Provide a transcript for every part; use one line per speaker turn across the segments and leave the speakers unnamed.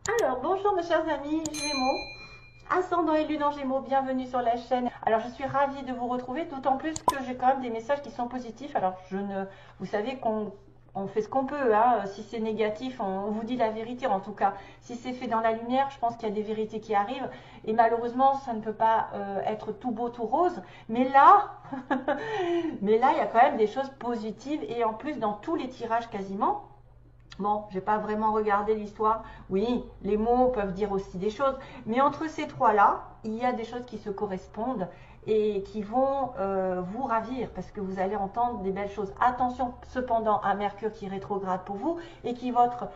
Alors, bonjour mes chers amis Gémeaux, ascendant et lune en Gémeaux, bienvenue sur la chaîne. Alors, je suis ravie de vous retrouver, d'autant plus que j'ai quand même des messages qui sont positifs. Alors, vous savez qu'on fait ce qu'on peut, hein. Si c'est négatif, on vous dit la vérité. En tout cas, si c'est fait dans la lumière, je pense qu'il y a des vérités qui arrivent. Et malheureusement, ça ne peut pas être tout beau, tout rose. Mais là, mais là, il y a quand même des choses positives. Et en plus, dans tous les tirages quasiment. Bon, j'ai pas vraiment regardé l'histoire. Oui, les mots peuvent dire aussi des choses. Mais entre ces trois-là, il y a des choses qui se correspondent et qui vont vous ravir parce que vous allez entendre des belles choses. Attention cependant à Mercure qui rétrograde pour vous et qui est votre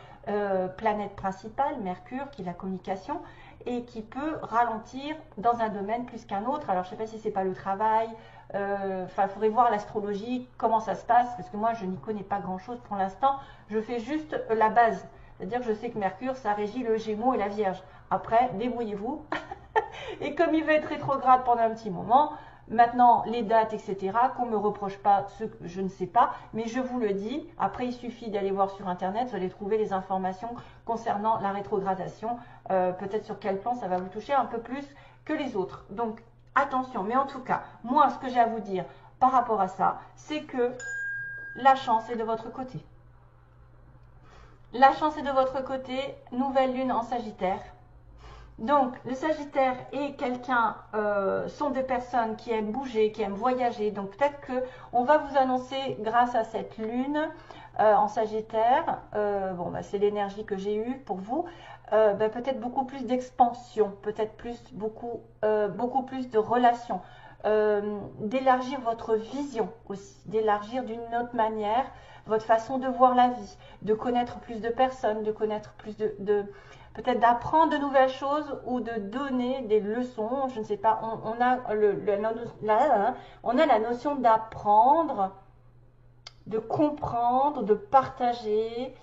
planète principale, Mercure, qui est la communication et qui peut ralentir dans un domaine plus qu'un autre. Alors, je ne sais pas si c'est pas le travail. Enfin, il faudrait voir l'astrologie, comment ça se passe, parce que moi, je n'y connais pas grand-chose pour l'instant. Je fais juste la base. C'est-à-dire que je sais que Mercure, ça régit le Gémeaux et la Vierge. Après, débrouillez-vous. Et comme il va être rétrograde pendant un petit moment, maintenant, les dates, etc., qu'on ne me reproche pas ce que je ne sais pas, mais je vous le dis. Après, il suffit d'aller voir sur Internet, vous allez trouver les informations concernant la rétrogradation. Peut-être sur quel plan ça va vous toucher un peu plus que les autres. Donc, attention. Mais en tout cas, moi, ce que j'ai à vous dire par rapport à ça, c'est que la chance est de votre côté. La chance est de votre côté, nouvelle lune en Sagittaire. Donc, le Sagittaire et quelqu'un sont des personnes qui aiment bouger, qui aiment voyager. Donc, peut-être qu'on va vous annoncer, grâce à cette lune en Sagittaire, bon, bah, c'est l'énergie que j'ai eue pour vous, bah, peut-être beaucoup plus d'expansion, peut-être beaucoup plus de relations, d'élargir votre vision aussi, d'élargir d'une autre manière votre façon de voir la vie, de connaître plus de personnes, de connaître plus peut-être d'apprendre de nouvelles choses ou de donner des leçons. Je ne sais pas, on a on a la notion d'apprendre, de comprendre, de partager,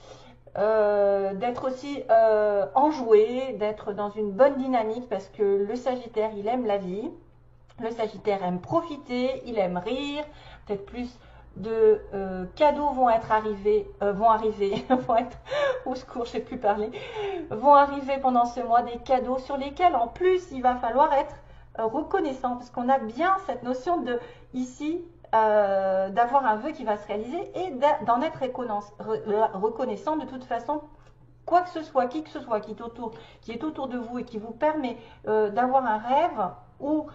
d'être aussi enjoué, d'être dans une bonne dynamique parce que le Sagittaire, il aime la vie. Le Sagittaire aime profiter, il aime rire, peut-être plus de cadeaux vont arriver, vont être, au secours, je ne sais plus parler, vont arriver pendant ce mois, des cadeaux sur lesquels en plus il va falloir être reconnaissant, parce qu'on a bien cette notion de ici, d'avoir un vœu qui va se réaliser et d'en être reconnaissant de toute façon. Quoi que ce soit, qui que ce soit qui est autour de vous et qui vous permet d'avoir un rêve ou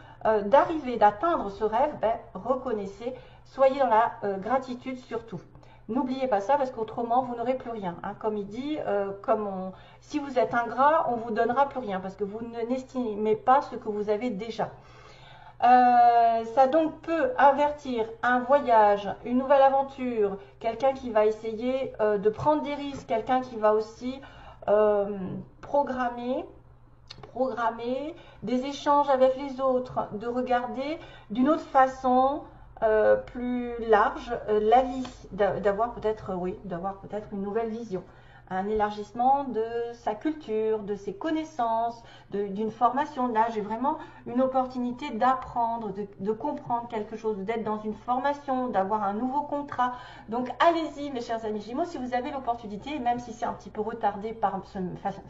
d'arriver, d'atteindre ce rêve, ben, reconnaissez, soyez dans la gratitude surtout. N'oubliez pas ça parce qu'autrement vous n'aurez plus rien. Hein. Comme il dit, si vous êtes ingrat, on vous donnera plus rien parce que vous n'estimez pas ce que vous avez déjà. Ça donc peut avertir un voyage, une nouvelle aventure, quelqu'un qui va essayer de prendre des risques, quelqu'un qui va aussi programmer des échanges avec les autres, de regarder d'une autre façon plus large la vie, d'avoir peut-être une nouvelle vision, un élargissement de sa culture, de ses connaissances, d'une formation. Là, j'ai vraiment une opportunité d'apprendre, de comprendre quelque chose, d'être dans une formation, d'avoir un nouveau contrat. Donc, allez-y, mes chers amis Gémeaux, si vous avez l'opportunité, même si c'est un petit peu retardé par ce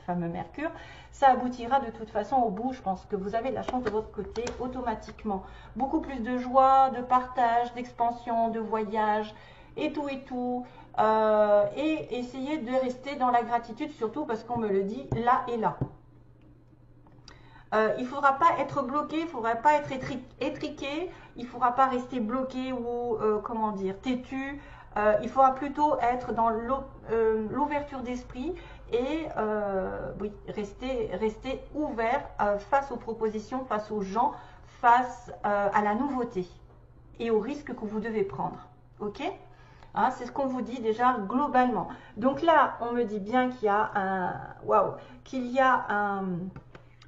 fameux Mercure, ça aboutira de toute façon au bout. Je pense que vous avez de la chance de votre côté automatiquement. Beaucoup plus de joie, de partage, d'expansion, de voyage et tout et tout. Et essayer de rester dans la gratitude surtout parce qu'on me le dit là et là. Il ne faudra pas être bloqué, il ne faudra pas être étriqué, il ne faudra pas rester bloqué ou comment dire, têtu. Il faudra plutôt être dans l'ouverture d'esprit et oui, rester ouvert face aux propositions, face aux gens, face à la nouveauté et aux risques que vous devez prendre. Ok ? Hein, c'est ce qu'on vous dit déjà globalement. Donc là, on me dit bien qu'il y a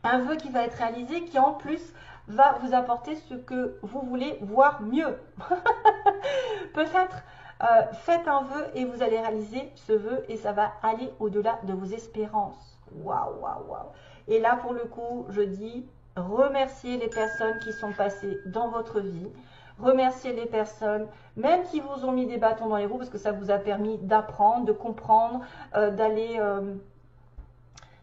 un vœu qui va être réalisé qui en plus va vous apporter ce que vous voulez voir mieux. Peut-être faites un vœu et vous allez réaliser ce vœu et ça va aller au-delà de vos espérances. Waouh, waouh, waouh. Et là, pour le coup, je dis remerciez les personnes qui sont passées dans votre vie. Remerciez les personnes, même qui vous ont mis des bâtons dans les roues, parce que ça vous a permis d'apprendre, de comprendre,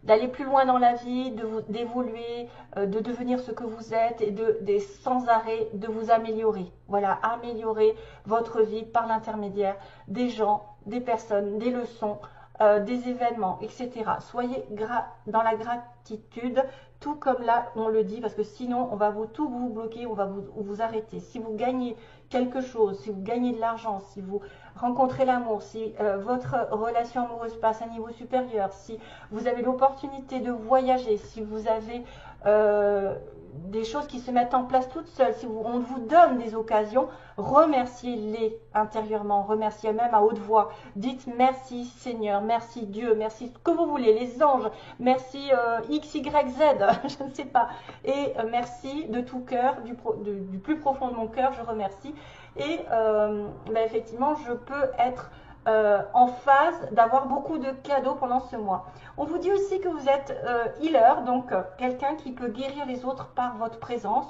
d'aller plus loin dans la vie, d'évoluer, de devenir ce que vous êtes et sans arrêt de vous améliorer. Voilà, améliorer votre vie par l'intermédiaire des gens, des personnes, des leçons, des événements, etc. Soyez dans la gratitude, tout comme là on le dit, parce que sinon on va tout vous bloquer, on va vous arrêter. Si vous gagnez quelque chose, si vous gagnez de l'argent, si vous rencontrez l'amour, si votre relation amoureuse passe à un niveau supérieur, si vous avez l'opportunité de voyager, si vous avez des choses qui se mettent en place toutes seules, si on vous donne des occasions, remerciez-les intérieurement, remerciez même à haute voix. Dites merci Seigneur, merci Dieu, merci ce que vous voulez, les anges, merci X, Y, Z, je ne sais pas. Et merci de tout cœur, du plus profond de mon cœur, je remercie. Et effectivement, je peux être en phase d'avoir beaucoup de cadeaux pendant ce mois. On vous dit aussi que vous êtes healer, donc quelqu'un qui peut guérir les autres par votre présence,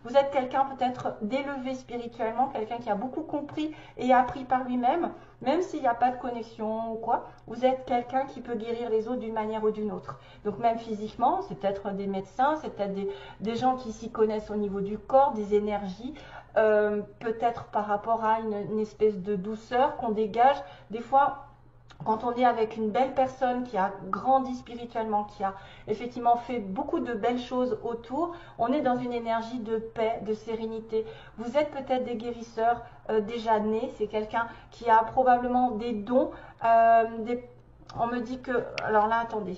vous êtes quelqu'un peut-être d'élevé spirituellement, quelqu'un qui a beaucoup compris et appris par lui-même, même s'il n'y a pas de connexion ou quoi, vous êtes quelqu'un qui peut guérir les autres d'une manière ou d'une autre. Donc même physiquement, c'est peut-être des médecins, c'est peut-être des gens qui s'y connaissent au niveau du corps, des énergies, peut-être par rapport à une espèce de douceur qu'on dégage. Des fois, quand on est avec une belle personne qui a grandi spirituellement, qui a effectivement fait beaucoup de belles choses autour, on est dans une énergie de paix, de sérénité. Vous êtes peut-être des guérisseurs déjà nés, c'est quelqu'un qui a probablement des dons, on me dit que, alors là attendez,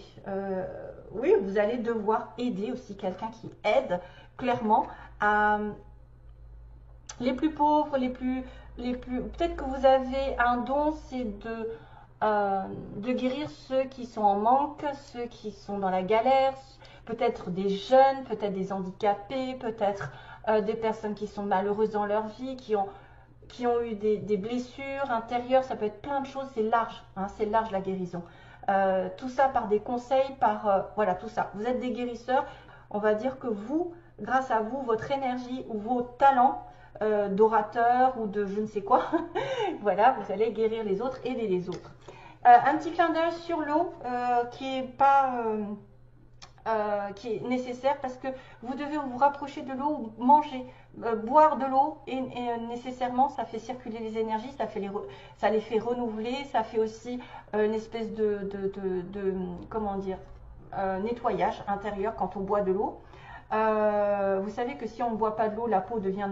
oui, vous allez devoir aider aussi quelqu'un qui aide clairement à les plus pauvres, peut-être que vous avez un don, c'est de guérir ceux qui sont en manque, ceux qui sont dans la galère, peut-être des jeunes, peut-être des handicapés, peut-être des personnes qui sont malheureuses dans leur vie, qui ont eu des blessures intérieures, ça peut être plein de choses, c'est large, hein, c'est large la guérison. Tout ça par des conseils, voilà, tout ça. Vous êtes des guérisseurs, on va dire que vous, grâce à vous, votre énergie ou vos talents, d'orateur ou de je ne sais quoi, voilà, vous allez guérir les autres, aider les autres. Un petit clin d'œil sur l'eau qui est nécessaire parce que vous devez vous rapprocher de l'eau, manger, boire de l'eau et nécessairement ça fait circuler les énergies, ça les fait renouveler, ça fait aussi une espèce de comment dire, nettoyage intérieur quand on boit de l'eau. Vous savez que si on ne boit pas de l'eau, la peau devient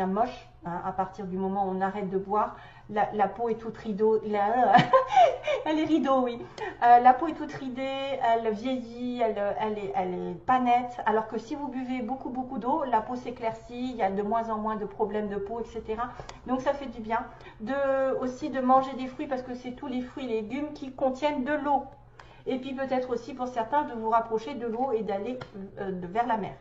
moche, hein, à partir du moment où on arrête de boire. La peau est toute rideau, elle est rideau, oui. La peau est toute ridée, elle vieillit, elle est pas nette. Alors que si vous buvez beaucoup d'eau, la peau s'éclaircit, il y a de moins en moins de problèmes de peau, etc. Donc ça fait du bien. Aussi de manger des fruits parce que c'est tous les fruits et légumes qui contiennent de l'eau. Et puis peut-être aussi pour certains de vous rapprocher de l'eau et d'aller vers la mer.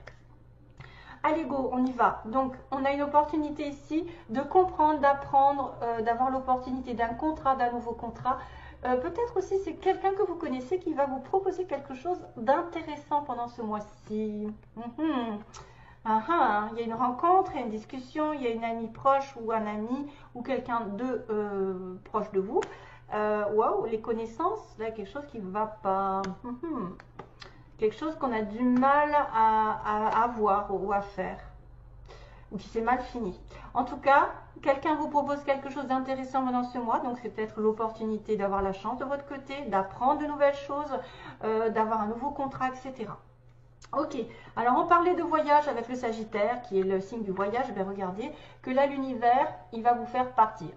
Allez go, on y va. Donc on a une opportunité ici de comprendre, d'apprendre, d'avoir l'opportunité d'un contrat, d'un nouveau contrat. Peut-être aussi c'est quelqu'un que vous connaissez qui va vous proposer quelque chose d'intéressant pendant ce mois-ci. Il y a une rencontre, il y a une discussion, il y a une amie proche ou un ami ou quelqu'un de proche de vous. Waouh, les connaissances, là, quelque chose qui ne va pas. Quelque chose qu'on a du mal à avoir ou à faire. Ou qui s'est mal fini. En tout cas, quelqu'un vous propose quelque chose d'intéressant pendant ce mois. Donc, c'est peut-être l'opportunité d'avoir la chance de votre côté, d'apprendre de nouvelles choses, d'avoir un nouveau contrat, etc. Ok, alors on parlait de voyage avec le Sagittaire, qui est le signe du voyage. Eh bien, regardez que là, l'univers, il va vous faire partir.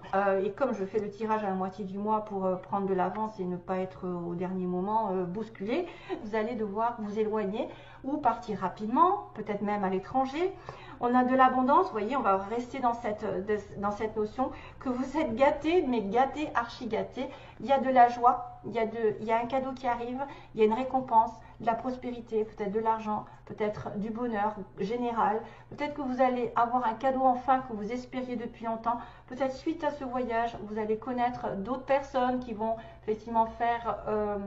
Et comme je fais le tirage à la moitié du mois pour prendre de l'avance et ne pas être au dernier moment bousculé, vous allez devoir vous éloigner ou partir rapidement, peut-être même à l'étranger. On a de l'abondance, vous voyez, on va rester dans cette notion que vous êtes gâté, mais gâté, archi gâté. Il y a de la joie, il y a un cadeau qui arrive, il y a une récompense, de la prospérité, peut-être de l'argent, peut-être du bonheur général. Peut-être que vous allez avoir un cadeau enfin que vous espériez depuis longtemps. Peut-être suite à ce voyage, vous allez connaître d'autres personnes qui vont effectivement faire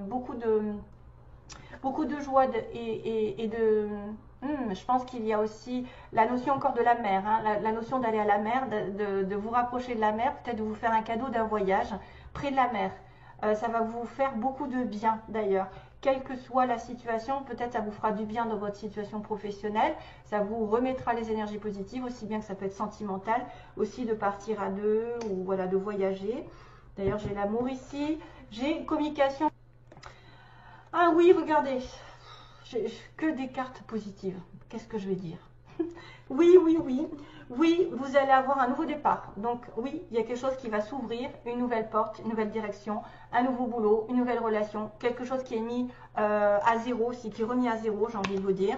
beaucoup de joie et de... je pense qu'il y a aussi la notion encore de la mer, hein, la notion d'aller à la mer, de vous rapprocher de la mer, peut-être de vous faire un cadeau d'un voyage près de la mer. Ça va vous faire beaucoup de bien d'ailleurs. quelle que soit la situation. Peut-être ça vous fera du bien dans votre situation professionnelle, ça vous remettra les énergies positives, aussi bien que ça peut être sentimental, aussi de partir à deux ou voilà, de voyager. D'ailleurs, j'ai l'amour ici, j'ai communication. Ah oui, regardez, j'ai que des cartes positives. Qu'est-ce que je vais dire? Oui, oui, oui. Oui, vous allez avoir un nouveau départ. Donc oui, il y a quelque chose qui va s'ouvrir, une nouvelle porte, une nouvelle direction, un nouveau boulot, une nouvelle relation, quelque chose qui est mis à zéro, qui est remis à zéro, j'ai envie de vous dire.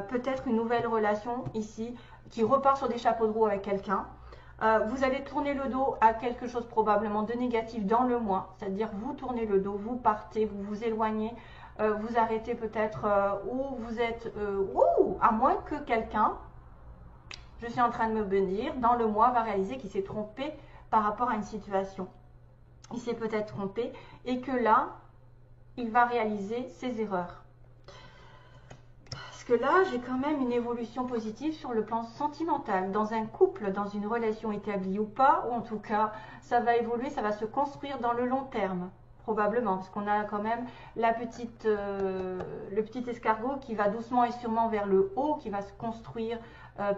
Peut-être une nouvelle relation ici qui repart sur des chapeaux de roue avec quelqu'un. Vous allez tourner le dos à quelque chose probablement de négatif dans le mois, c'est-à-dire vous tournez le dos, vous partez, vous vous éloignez, vous arrêtez peut-être où vous êtes, à moins que quelqu'un, je suis en train de me dire, dans le mois va réaliser qu'il s'est trompé par rapport à une situation. Il s'est peut-être trompé et que là, il va réaliser ses erreurs. Parce que là, j'ai quand même une évolution positive sur le plan sentimental. Dans un couple, dans une relation établie ou pas, ou en tout cas, ça va évoluer, ça va se construire dans le long terme. Probablement, parce qu'on a quand même le petit escargot qui va doucement et sûrement vers le haut, qui va se construire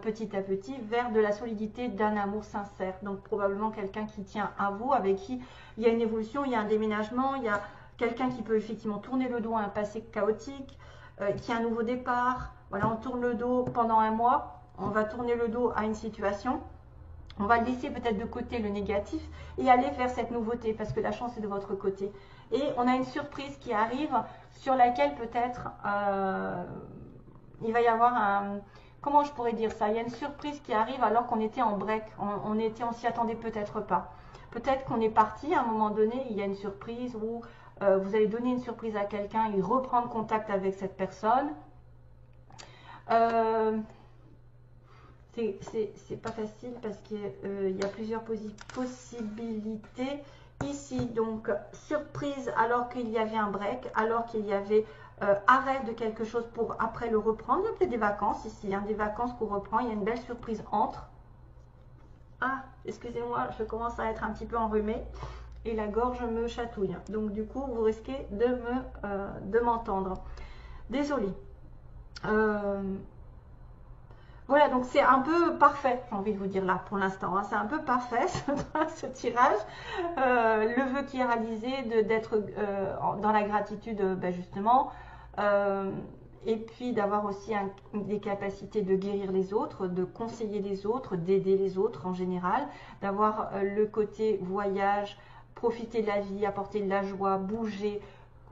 petit à petit vers de la solidité d'un amour sincère. Donc probablement quelqu'un qui tient à vous, avec qui il y a une évolution, il y a un déménagement, il y a quelqu'un qui peut effectivement tourner le dos à un passé chaotique, qui a un nouveau départ. Voilà, on tourne le dos pendant un mois, on va tourner le dos à une situation. On va laisser peut-être de côté le négatif et aller vers cette nouveauté parce que la chance est de votre côté. Et on a une surprise qui arrive sur laquelle peut-être il va y avoir un... Comment je pourrais dire ça? Il y a une surprise qui arrive alors qu'on était en break. On s'y attendait peut-être pas. Peut-être qu'on est parti à un moment donné, il y a une surprise où vous allez donner une surprise à quelqu'un, il reprend contact avec cette personne. C'est pas facile parce qu'il y a plusieurs possibilités ici. Donc, surprise alors qu'il y avait un break, alors qu'il y avait arrêt de quelque chose pour après le reprendre. Il y a peut-être des vacances ici, hein, des vacances qu'on reprend. Il y a une belle surprise entre. Ah, excusez-moi, je commence à être un petit peu enrhumée et la gorge me chatouille. Donc, du coup, vous risquez de m'entendre. Désolée. Voilà, donc c'est un peu parfait, j'ai envie de vous dire là pour l'instant. Hein, c'est un peu parfait ce tirage. Le vœu qui est réalisé d'être dans la gratitude, justement. Et puis d'avoir aussi des capacités de guérir les autres, de conseiller les autres, d'aider les autres en général. D'avoir le côté voyage, profiter de la vie, apporter de la joie, bouger.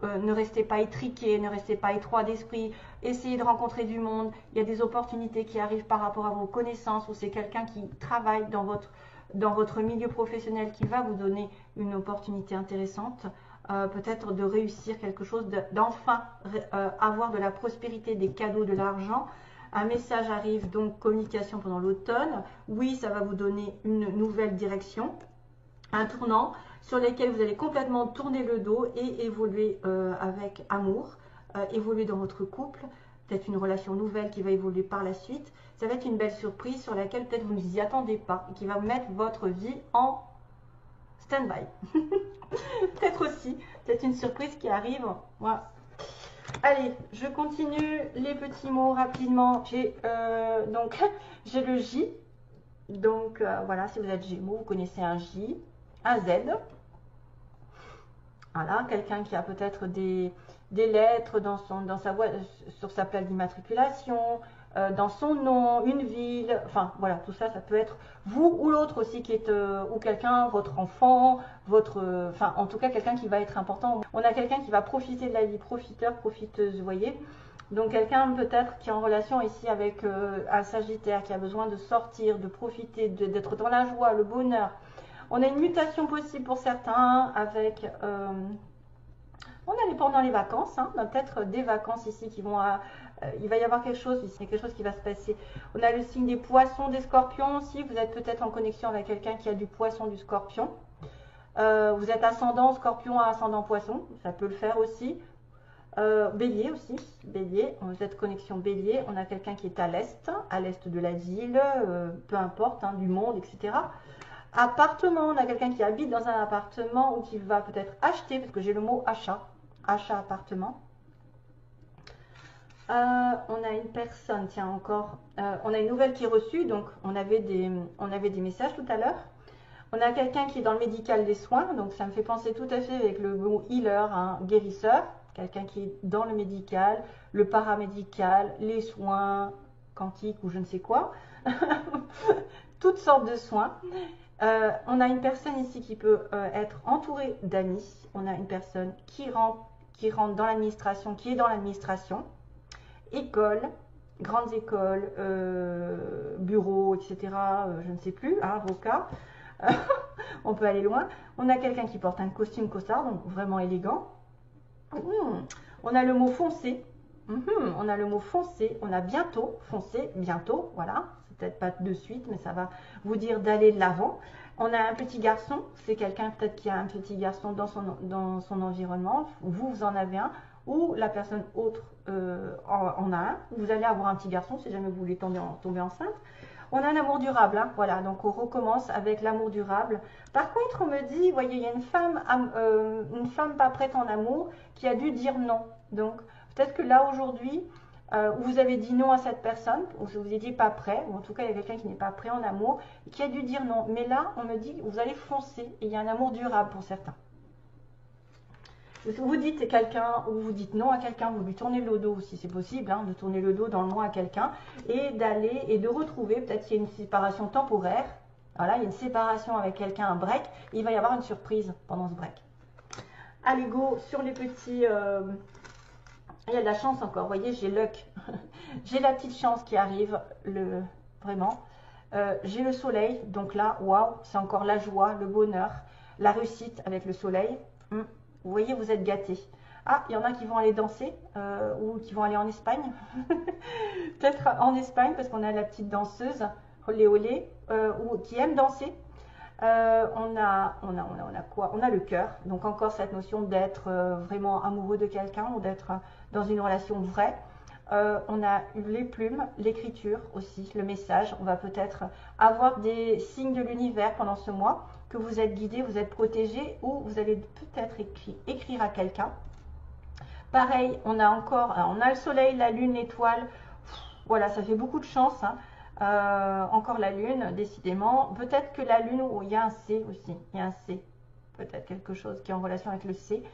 Ne restez pas étriqués, ne restez pas étroit d'esprit, essayez de rencontrer du monde. Il y a des opportunités qui arrivent par rapport à vos connaissances ou c'est quelqu'un qui travaille dans votre milieu professionnel qui va vous donner une opportunité intéressante, peut-être de réussir quelque chose, d'enfin avoir de la prospérité, des cadeaux, de l'argent. Un message arrive, donc communication pendant l'automne. Oui, ça va vous donner une nouvelle direction, un tournant sur lesquels vous allez complètement tourner le dos et évoluer avec amour, évoluer dans votre couple, peut-être une relation nouvelle qui va évoluer par la suite. Ça va être une belle surprise sur laquelle peut-être vous ne vous y attendez pas et qui va mettre votre vie en stand-by. Peut-être aussi, peut-être une surprise qui arrive. Voilà. Allez, je continue les petits mots rapidement. J'ai le J. Donc voilà, si vous êtes Gémeaux, vous connaissez un J, un Z. Voilà, quelqu'un qui a peut-être des lettres sur sa plaque d'immatriculation, dans son nom, une ville, enfin voilà, tout ça, ça peut être vous ou l'autre aussi qui est, ou quelqu'un, votre enfant, enfin en tout cas quelqu'un qui va être important. On a quelqu'un qui va profiter de la vie, profiteur, profiteuse, vous voyez. Donc quelqu'un peut-être qui est en relation ici avec un Sagittaire, qui a besoin de sortir, de profiter, d'être dans la joie, le bonheur. On a une mutation possible pour certains avec... on est pendant les vacances, hein, on a peut-être des vacances ici qui vont... il va y avoir quelque chose ici, quelque chose qui va se passer. On a le signe des poissons, des scorpions aussi. Vous êtes peut-être en connexion avec quelqu'un qui a du poisson, du scorpion. Vous êtes ascendant scorpion à ascendant poisson, ça peut le faire aussi. Bélier aussi, bélier, vous êtes connexion bélier, on a quelqu'un qui est à l'est de la ville, peu importe, hein, du monde, etc. Appartement, on a quelqu'un qui habite dans un appartement ou qui va peut-être acheter, parce que j'ai le mot achat, achat appartement. On a une personne, tiens encore, on a une nouvelle qui est reçue, donc on avait des messages tout à l'heure. On a quelqu'un qui est dans le médical des soins, donc ça me fait penser tout à fait avec le mot healer, hein, guérisseur, quelqu'un qui est dans le médical, le paramédical, les soins quantiques ou je ne sais quoi, toutes sortes de soins. On a une personne ici qui peut être entourée d'amis, on a une personne qui rentre dans l'administration, qui est dans l'administration, école, grandes écoles, bureaux, etc., je ne sais plus, hein, avocat. On peut aller loin. On a quelqu'un qui porte un costume costard, donc vraiment élégant. On a le mot foncé. On a le mot foncé. On a bientôt, foncé, bientôt. Voilà. C'est peut-être pas de suite, mais ça va vous dire d'aller de l'avant. On a un petit garçon. C'est quelqu'un peut-être qui a un petit garçon dans son environnement. Vous en avez un. Ou la personne autre en a un. Vous allez avoir un petit garçon si jamais vous voulez tomber enceinte. On a un amour durable, hein, voilà, donc on recommence avec l'amour durable. Par contre, on me dit, vous voyez, il y a une femme pas prête en amour qui a dû dire non. Donc, peut-être que là, aujourd'hui, vous avez dit non à cette personne, ou vous n'étiez pas prêt, ou en tout cas, il y a quelqu'un qui n'est pas prêt en amour, et qui a dû dire non. Mais là, on me dit, vous allez foncer, et il y a un amour durable pour certains. Vous dites quelqu'un ou vous dites non à quelqu'un, vous lui tournez le dos si c'est possible, hein, de tourner le dos dans le non à quelqu'un et d'aller et de retrouver, peut-être qu'il y a une séparation temporaire, voilà, il y a une séparation avec quelqu'un, un break, et il va y avoir une surprise pendant ce break. Allez, go sur les petits, il y a de la chance encore, vous voyez, j'ai luck, j'ai la petite chance qui arrive, vraiment, j'ai le soleil, donc là, waouh, c'est encore la joie, le bonheur, la réussite avec le soleil. Vous voyez, vous êtes gâtés. Ah, il y en a qui vont aller danser ou qui vont aller en Espagne. Peut-être en Espagne parce qu'on a la petite danseuse, olé olé, ou qui aime danser. On a quoi? On a le cœur. Donc encore cette notion d'être vraiment amoureux de quelqu'un ou d'être dans une relation vraie. On a les plumes, l'écriture aussi, le message. On va peut-être avoir des signes de l'univers pendant ce mois, que vous êtes guidé, vous êtes protégé, ou vous allez peut-être écrire à quelqu'un. Pareil, on a le soleil, la lune, l'étoile. Voilà, ça fait beaucoup de chance. Hein. Encore la lune, décidément. Peut-être que la lune, il y a un C aussi. Il y a un C. Peut-être quelque chose qui est en relation avec le C.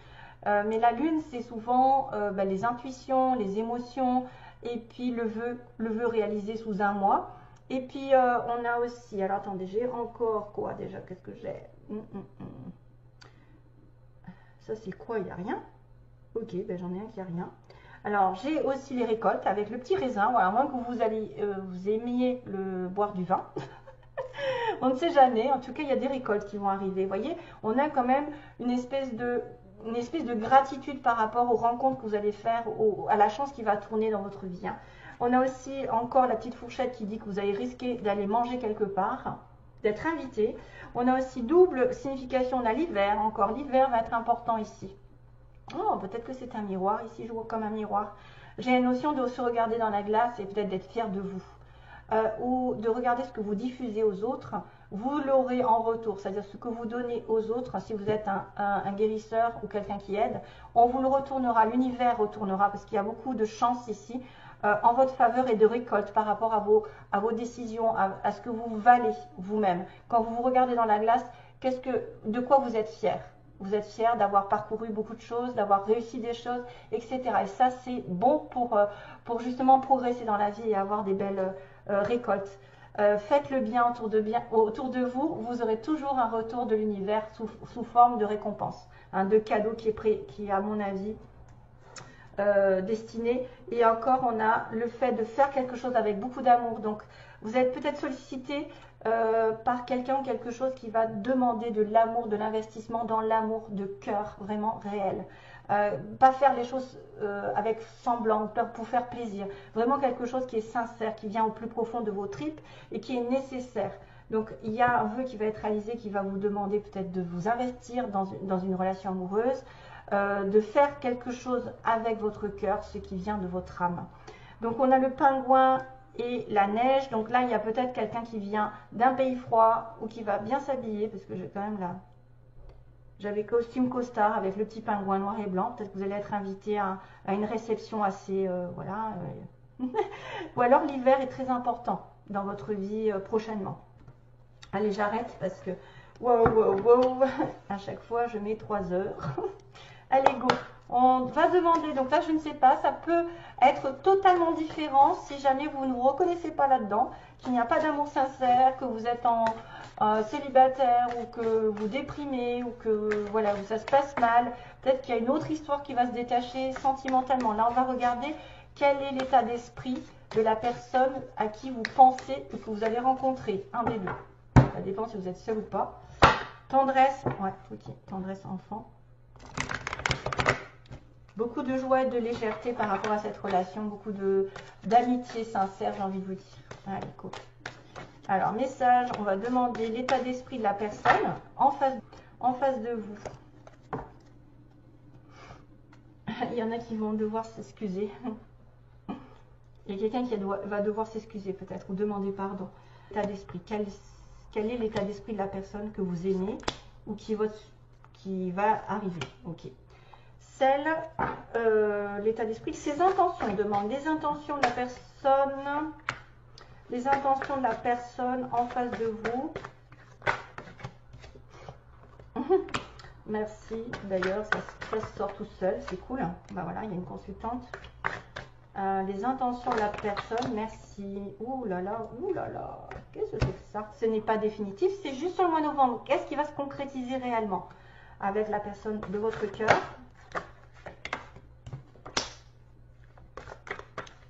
Mais la lune, c'est souvent les intuitions, les émotions, et puis le vœu réalisé sous un mois. Et puis on a aussi, alors attendez, j'ai encore quoi déjà? Qu'est-ce que j'ai? Ça c'est quoi? Il n'y a rien? Ok, ben j'en ai un qui a rien. Alors j'ai aussi les récoltes avec le petit raisin. Voilà, à moins que vous aimiez boire du vin. On ne sait jamais. En tout cas, il y a des récoltes qui vont arriver. Vous voyez, on a quand même une espèce de gratitude par rapport aux rencontres que vous allez faire, à la chance qui va tourner dans votre vie. Hein. On a aussi encore la petite fourchette qui dit que vous allez risquer d'aller manger quelque part, d'être invité. On a aussi double signification, on a l'hiver, encore l'hiver va être important ici. Oh, peut-être que c'est un miroir, ici je vois comme un miroir. J'ai la notion de se regarder dans la glace et peut-être d'être fier de vous. Ou de regarder ce que vous diffusez aux autres, vous l'aurez en retour, c'est-à-dire ce que vous donnez aux autres, si vous êtes un guérisseur ou quelqu'un qui aide, on vous le retournera, l'univers retournera, parce qu'il y a beaucoup de chance ici, en votre faveur et de récolte par rapport à vos décisions, à ce que vous valez vous-même. Quand vous vous regardez dans la glace, de quoi vous êtes fier? Vous êtes fier d'avoir parcouru beaucoup de choses, d'avoir réussi des choses, etc. Et ça, c'est bon pour justement progresser dans la vie et avoir des belles récoltes. Faites le bien autour de vous, vous aurez toujours un retour de l'univers sous forme de récompense, hein, de cadeau qui est à mon avis destiné. Et encore, on a le fait de faire quelque chose avec beaucoup d'amour. Donc, vous êtes peut-être sollicité par quelqu'un ou quelque chose qui va demander de l'amour, de l'investissement dans l'amour de cœur, vraiment réel. Pas faire les choses avec semblant, pour faire plaisir. Vraiment quelque chose qui est sincère, qui vient au plus profond de vos tripes et qui est nécessaire. Donc, il y a un vœu qui va être réalisé, qui va vous demander peut-être de vous investir dans une relation amoureuse, de faire quelque chose avec votre cœur, ce qui vient de votre âme. Donc, on a le pingouin et la neige. Donc là, il y a peut-être quelqu'un qui vient d'un pays froid ou qui va bien s'habiller, parce que j'ai quand même J'avais costume costard avec le petit pingouin noir et blanc. Peut-être que vous allez être invité à une réception assez... voilà. Ou alors l'hiver est très important dans votre vie prochainement. Allez, j'arrête parce que... Wow, wow, wow. À chaque fois, je mets 3 heures. Allez, go. On va demander, donc là, je ne sais pas, ça peut être totalement différent si jamais vous ne vous reconnaissez pas là-dedans, qu'il n'y a pas d'amour sincère, que vous êtes en célibataire ou que vous déprimez ou que voilà, ça se passe mal. Peut-être qu'il y a une autre histoire qui va se détacher sentimentalement. Là, on va regarder quel est l'état d'esprit de la personne à qui vous pensez ou que vous allez rencontrer. Un des deux. Ça dépend si vous êtes seul ou pas. Tendresse, ouais, ok, tendresse enfant. Beaucoup de joie et de légèreté par rapport à cette relation, beaucoup d'amitié sincère, j'ai envie de vous dire. Allez, cool. Alors, message, on va demander l'état d'esprit de la personne en face de vous. Il y en a qui vont devoir s'excuser. Il y a quelqu'un qui va devoir s'excuser peut-être ou demander pardon. L'état d'esprit, quel est l'état d'esprit de la personne que vous aimez ou qui va arriver. Ok. L'état d'esprit, ses intentions. On demande les intentions de la personne, en face de vous. Merci. D'ailleurs, ça se sort tout seul, c'est cool. Ben voilà, il y a une consultante. Les intentions de la personne, merci. Ouh là là, qu'est-ce que c'est que ça? Ce n'est pas définitif, c'est juste sur le mois de novembre. Qu'est-ce qui va se concrétiser réellement avec la personne de votre cœur?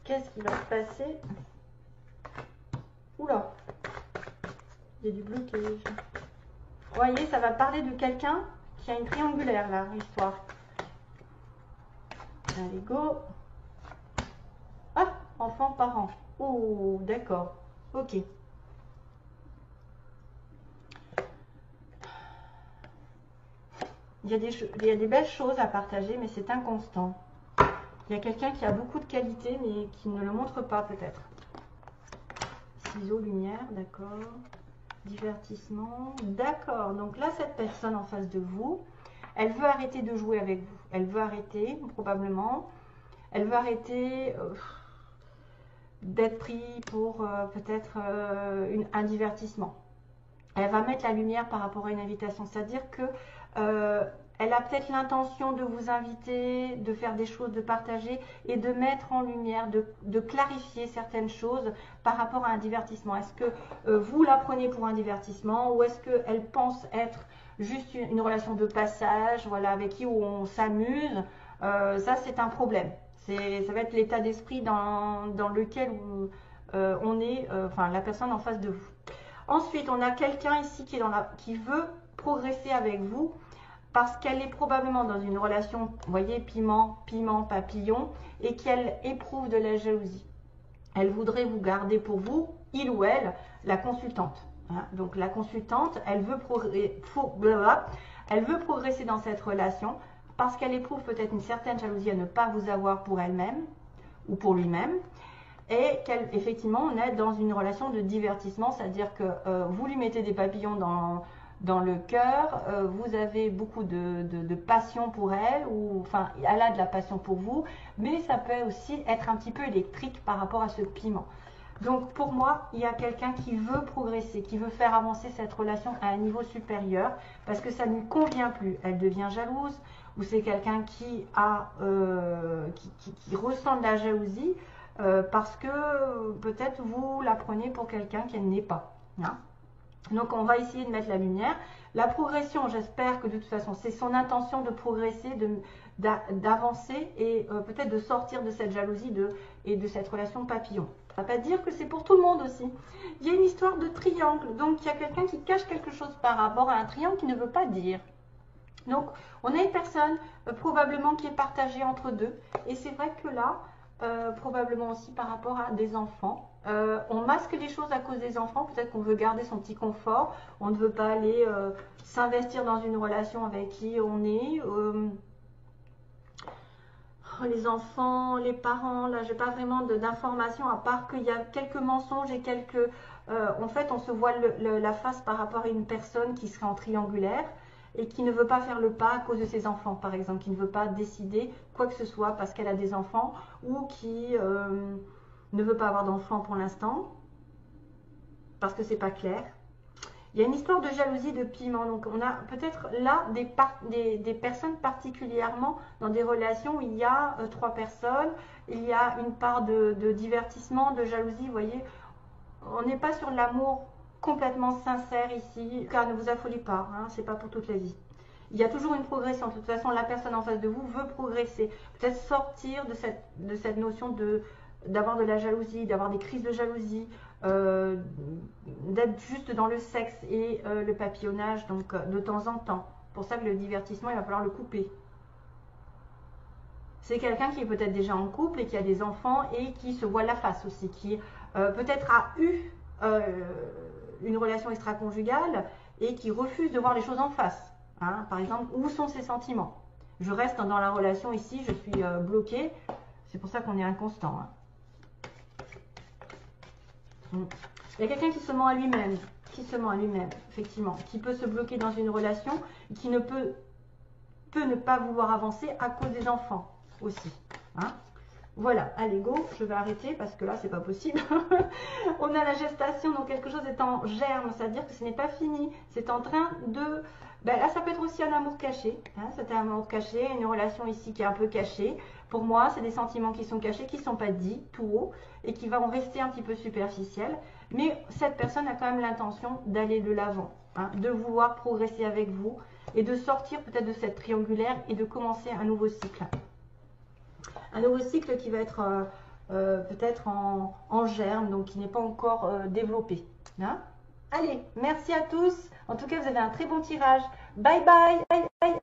Qu'est-ce qui va se passer? Oula, il y a du blocage. Vous voyez, ça va parler de quelqu'un qui a une triangulaire là, l'histoire. Allez, go. Ah, enfant, parent. Oh, d'accord. Ok. Il y a des belles choses à partager, mais c'est inconstant. Il y a quelqu'un qui a beaucoup de qualités, mais qui ne le montre pas peut-être. Ciseaux, lumière, d'accord. Divertissement, d'accord. Donc là, cette personne en face de vous, elle veut arrêter de jouer avec vous. Elle veut arrêter, probablement. Elle veut arrêter d'être pris pour peut-être un divertissement. Elle va mettre la lumière par rapport à une invitation. C'est-à-dire que elle a peut-être l'intention de vous inviter, de faire des choses, de partager et de mettre en lumière, de clarifier certaines choses par rapport à un divertissement. Est-ce que vous la prenez pour un divertissement ou est-ce qu'elle pense être juste une relation de passage, voilà, avec qui on s'amuse? Ça, c'est un problème. Ça va être l'état d'esprit dans lequel on est, enfin la personne en face de vous. Ensuite, on a quelqu'un ici qui veut progresser avec vous parce qu'elle est probablement dans une relation, vous voyez, piment, papillon, et qu'elle éprouve de la jalousie. Elle voudrait vous garder pour vous, il ou elle, la consultante. Hein. Donc la consultante, elle veut progresser dans cette relation parce qu'elle éprouve peut-être une certaine jalousie à ne pas vous avoir pour elle-même ou pour lui-même. Et qu'effectivement, on est dans une relation de divertissement, c'est-à-dire que vous lui mettez des papillons dans le cœur, vous avez beaucoup de passion pour elle, ou enfin, elle a de la passion pour vous, mais ça peut aussi être un petit peu électrique par rapport à ce piment. Donc pour moi, il y a quelqu'un qui veut progresser, qui veut faire avancer cette relation à un niveau supérieur, parce que ça ne lui convient plus. Elle devient jalouse, ou c'est quelqu'un qui ressent de la jalousie, parce que peut-être vous la prenez pour quelqu'un qu'elle n'est pas. Hein. Donc on va essayer de mettre la lumière. La progression, j'espère que de toute façon, c'est son intention de progresser, d'avancer et peut-être de sortir de cette jalousie et de cette relation papillon. Ça ne va pas dire que c'est pour tout le monde aussi. Il y a une histoire de triangle, donc il y a quelqu'un qui cache quelque chose par rapport à un triangle qui ne veut pas dire. Donc on a une personne probablement qui est partagée entre deux. Et c'est vrai que là, probablement aussi par rapport à des enfants. On masque les choses à cause des enfants. Peut-être qu'on veut garder son petit confort. On ne veut pas aller s'investir dans une relation avec qui on est. Les enfants, les parents, là, j'ai pas vraiment d'informations à part qu'il y a quelques mensonges et quelques... en fait, on se voit la face par rapport à une personne qui serait en triangulaire. et qui ne veut pas faire le pas à cause de ses enfants, par exemple, qui ne veut pas décider quoi que ce soit parce qu'elle a des enfants ou qui ne veut pas avoir d'enfants pour l'instant parce que c'est pas clair. Il y a une histoire de jalousie, de piment. Donc, on a peut-être là des personnes particulièrement dans des relations où il y a 3 personnes. Il y a une part de divertissement, de jalousie. Vous voyez, on n'est pas sur l'amour complètement sincère ici. Car ne vous affolez pas, hein, c'est pas pour toute la vie. Il y a toujours une progression. De toute façon, la personne en face de vous veut progresser. Peut-être sortir de cette notion d'avoir de la jalousie, d'avoir des crises de jalousie. D'être juste dans le sexe et le papillonnage, donc de temps en temps. Pour ça que le divertissement, il va falloir le couper. C'est quelqu'un qui est peut-être déjà en couple et qui a des enfants et qui se voit la face aussi, qui peut-être a eu une relation extra-conjugale et qui refuse de voir les choses en face. Hein. Par exemple, où sont ses sentiments? Je reste dans la relation ici, je suis bloquée. C'est pour ça qu'on est inconstant. Hein. Il y a quelqu'un qui se ment à lui-même, effectivement, qui peut se bloquer dans une relation, qui ne peut ne pas vouloir avancer à cause des enfants aussi. Hein. Voilà, allez go, je vais arrêter parce que là c'est pas possible. On a la gestation, donc quelque chose est en germe, c'est-à-dire que ce n'est pas fini, c'est en train de... Ben là ça peut être aussi un amour caché, hein. C'est un amour caché, une relation ici qui est un peu cachée. Pour moi c'est des sentiments qui sont cachés, qui ne sont pas dits tout haut et qui vont rester un petit peu superficiels. Mais cette personne a quand même l'intention d'aller de l'avant, hein, de vouloir progresser avec vous et de sortir peut-être de cette triangulaire et de commencer un nouveau cycle. Un nouveau cycle qui va être peut-être en germe, donc qui n'est pas encore développé. Hein. Allez, merci à tous. En tout cas, vous avez un très bon tirage. Bye bye. Bye, bye.